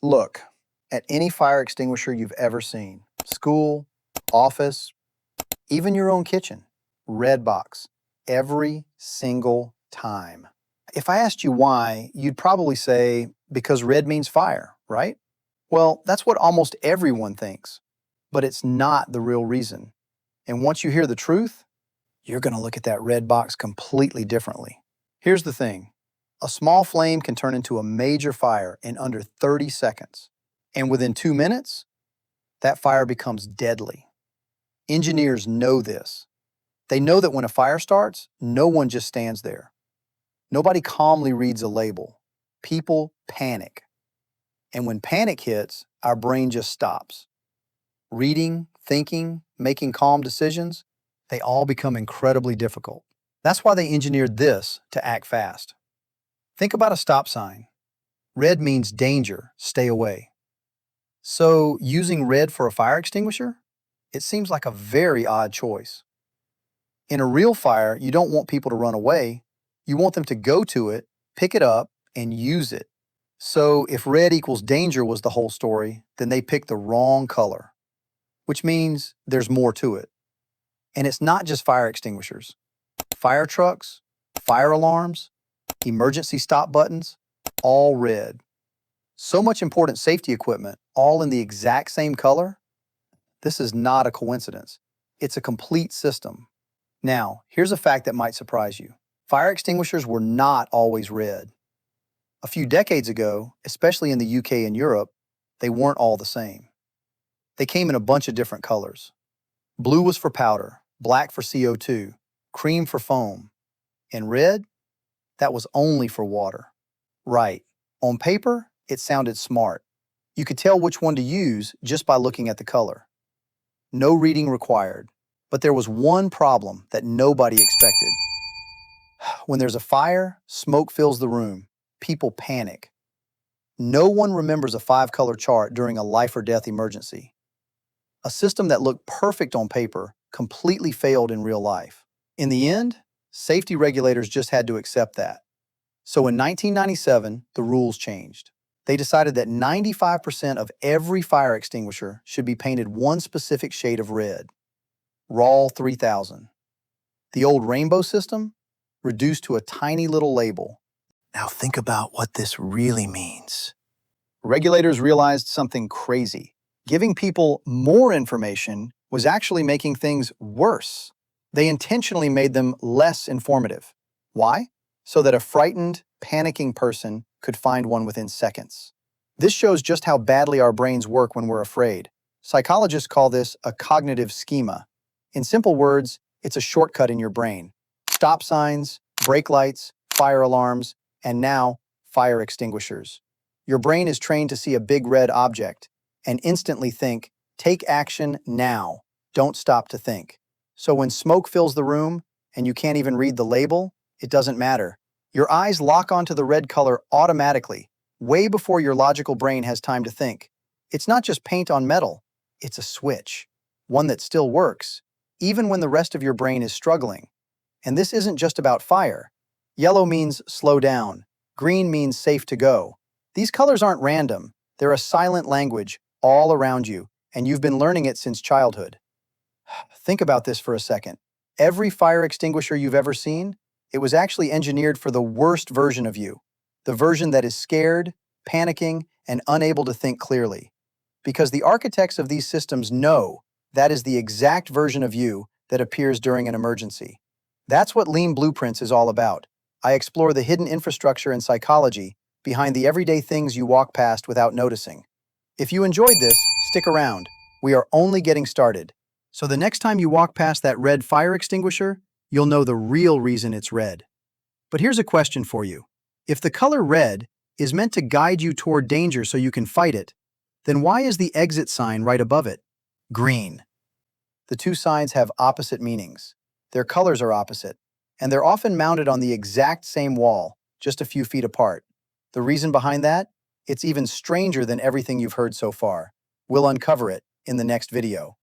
Look at any fire extinguisher you've ever seen. School, office, even your own kitchen. Red box. Every single time. If I asked you why, you'd probably say, because red means fire, right? Well, that's what almost everyone thinks. But it's not the real reason. And once you hear the truth, you're going to look at that red box completely differently. Here's the thing. A small flame can turn into a major fire in under 30 seconds. And within 2 minutes, that fire becomes deadly. Engineers know this. They know that when a fire starts, no one just stands there. Nobody calmly reads a label. People panic. And when panic hits, our brain just stops. Reading, thinking, making calm decisions, they all become incredibly difficult. That's why they engineered this to act fast. Think about a stop sign. Red means danger, stay away. So, using red for a fire extinguisher? It seems like a very odd choice. In a real fire, you don't want people to run away. You want them to go to it, pick it up, and use it. So, if red equals danger was the whole story, then they picked the wrong color. Which means there's more to it. And it's not just fire extinguishers. Fire trucks, fire alarms, emergency stop buttons, all red. So much important safety equipment, all in the exact same color? This is not a coincidence. It's a complete system. Now, here's a fact that might surprise you. Fire extinguishers were not always red. A few decades ago, especially in the UK and Europe, they weren't all the same. They came in a bunch of different colors. Blue was for powder, black for CO2, cream for foam, and red? That was only for water. Right. On paper, it sounded smart. You could tell which one to use just by looking at the color. No reading required. But there was one problem that nobody expected. When there's a fire, smoke fills the room. People panic. No one remembers a 5-color chart during a life or death emergency. A system that looked perfect on paper completely failed in real life. In the end, safety regulators just had to accept that. So in 1997, the rules changed. They decided that 95% of every fire extinguisher should be painted one specific shade of red. RAL 3000. The old rainbow system, reduced to a tiny little label. Now think about what this really means. Regulators realized something crazy. Giving people more information was actually making things worse. They intentionally made them less informative. Why? So that a frightened, panicking person could find one within seconds. This shows just how badly our brains work when we're afraid. Psychologists call this a cognitive schema. In simple words, it's a shortcut in your brain. Stop signs, brake lights, fire alarms, and now, fire extinguishers. Your brain is trained to see a big red object and instantly think, take action now. Don't stop to think. So when smoke fills the room and you can't even read the label, it doesn't matter. Your eyes lock onto the red color automatically, way before your logical brain has time to think. It's not just paint on metal, it's a switch. One that still works, even when the rest of your brain is struggling. And this isn't just about fire. Yellow means slow down. Green means safe to go. These colors aren't random. They're a silent language all around you, and you've been learning it since childhood. Think about this for a second. Every fire extinguisher you've ever seen, it was actually engineered for the worst version of you. The version that is scared, panicking, and unable to think clearly. Because the architects of these systems know that is the exact version of you that appears during an emergency. That's what Leem Blueprints is all about. I explore the hidden infrastructure and psychology behind the everyday things you walk past without noticing. If you enjoyed this, stick around. We are only getting started. So the next time you walk past that red fire extinguisher, you'll know the real reason it's red. But here's a question for you. If the color red is meant to guide you toward danger so you can fight it, then why is the exit sign right above it green? The two signs have opposite meanings. Their colors are opposite, and they're often mounted on the exact same wall, just a few feet apart. The reason behind that? It's even stranger than everything you've heard so far. We'll uncover it in the next video.